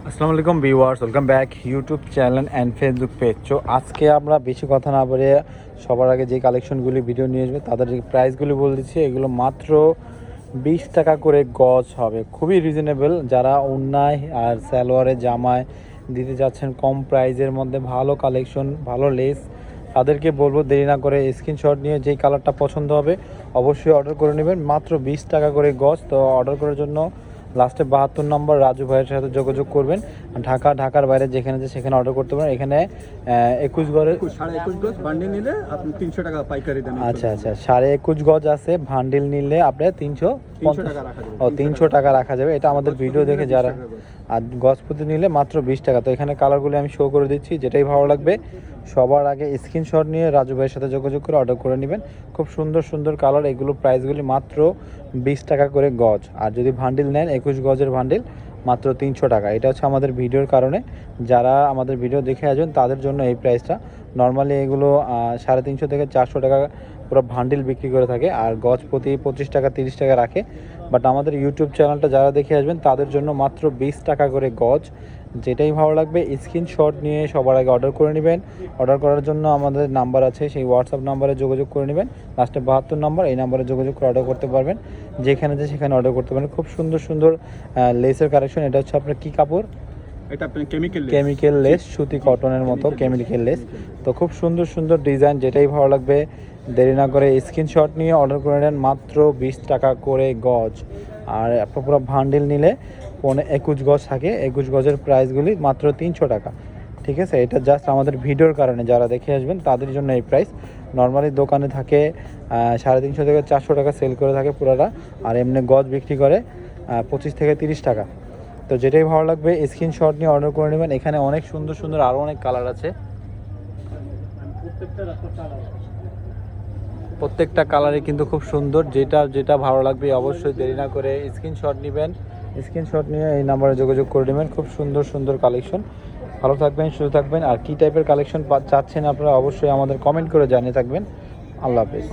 আসসালামু আলাইকুম viewers, welcome back YouTube channel and Facebook page. তো আজকে আমরা বেশি কথা না বলে সবার আগে যে কালেকশনগুলি ভিডিও নিয়ে আসবে তাদের যে প্রাইসগুলি বলে দিচ্ছি। এগুলো মাত্র 20 টাকা করে গজ হবে, খুবই রিজনেবল। যারা অন্যায় আর সালোয়ারে জামায় দিতে যাচ্ছেন কম প্রাইসের মধ্যে ভালো কালেকশন, ভালো লেস, তাদেরকে বলবো দেরি না করে স্ক্রিনশট নিয়ে যেই কালারটা পছন্দ হবে অবশ্যই অর্ডার করে নেবেন। মাত্র 20 টাকা করে গজ। তো অর্ডার করার জন্য লাস্টে 72 নম্বর রাজু ভাইয়ের সাথে যোগাযোগ করবেন। ঢাকার বাইরে যেখানে যে সেখানে অর্ডার করতে পারেন। এখানে 21 গজের 21.5 গজ বান্ডিল নিলে আপনি 300 টাকা পাইকারি দামে। আচ্ছা, 21.5 গজ আছে, বান্ডিল নিলে আপনার 300 টাকা রাখা যাবে। 300 টাকা রাখা যাবে। এটা আমাদের ভিডিও দেখে যারা, আর গজ প্রতি নিলে মাত্র 20 টাকা। তো এখানে কালারগুলো আমি শো করে দিচ্ছি, যেটাই ভালো লাগবে সবার আগে স্ক্রিনশট নিয়ে রাজু ভাইয়ের সাথে যোগাযোগ করে অর্ডার করে নেবেন। খুব সুন্দর সুন্দর কালার, এগুলো প্রাইসগুলি মাত্র 20 টাকা করে গজ। আর যদি বান্ডিল নেন 21 গজের বান্ডিল মাত্র 300 টাকা। এটা হচ্ছে আমাদের ভিডিওর কারণে, যারা আমাদের ভিডিও দেখে আসবেন তাদের জন্য এই প্রাইসটা। নর্মালি এগুলো 350 থেকে 400 টাকা পুরো বান্ডিল বিক্রি করে থাকে, আর গজ প্রতি 25 টাকা 30 টাকা রাখে। বাট আমাদের ইউটিউব চ্যানেলটা যারা দেখে আসবেন তাদের জন্য মাত্র 20 টাকা করে গজ। যেটাই ভালো লাগবে স্ক্রিনশট নিয়ে সবার আগে অর্ডার করে নেবেন। অর্ডার করার জন্য আমাদের নাম্বার আছে, সেই হোয়াটসঅ্যাপ নাম্বারে যোগাযোগ করে নেবেন। লাস্টে 72 নম্বর, এই নাম্বারে যোগাযোগ করে অর্ডার করতে পারবেন। যেখানে যে সেখানে অর্ডার করতে পারেন। খুব সুন্দর সুন্দর লেসের কালেকশন। এটা হচ্ছে আপনার কি কাপড়? এটা আপনার কেমিক্যাল লেস, সুতি কটনের মতো কেমিক্যাল লেস। তো খুব সুন্দর সুন্দর ডিজাইন, যেটাই ভালো লাগবে দেরি না করে স্ক্রিনশট নিয়ে অর্ডার করে নেন। মাত্র 20 টাকা করে গজ। আর আপনার পুরো বান্ডিল নিলে 21 গজ থাকে। 21 গজের প্রাইসগুলি মাত্র 300 টাকা। ঠিক আছে, এটা জাস্ট আমাদের ভিডিওর কারণে যারা দেখে আসবেন তাদের জন্য এই প্রাইস। নর্মালি দোকানে থাকে 350 থেকে 400 টাকা সেল করে থাকে পুরাটা, আর এমনি গজ বিক্রি করে 25 থেকে 30 টাকা। তো যেটাই ভালো লাগবে স্ক্রিনশট নিয়ে অর্ডার করে নেবেন। এখানে অনেক সুন্দর সুন্দর আরও অনেক কালার আছে। প্রত্যেকটা কালারই কিন্তু খুব সুন্দর। যেটা যেটা ভালো লাগবে অবশ্যই দেরি না করে স্ক্রিনশট নেবেন। স্ক্রিনশট নিয়ে এই নাম্বারে যোগাযোগ করে নেবেন। খুব সুন্দর সুন্দর কালেকশন। ভালো থাকবেন, সুস্থ থাকবেন। আর কী টাইপের কালেকশন চাচ্ছেন আপনারা অবশ্যই আমাদের কমেন্ট করে জানিয়ে থাকবেন। আল্লাহ হাফেজ।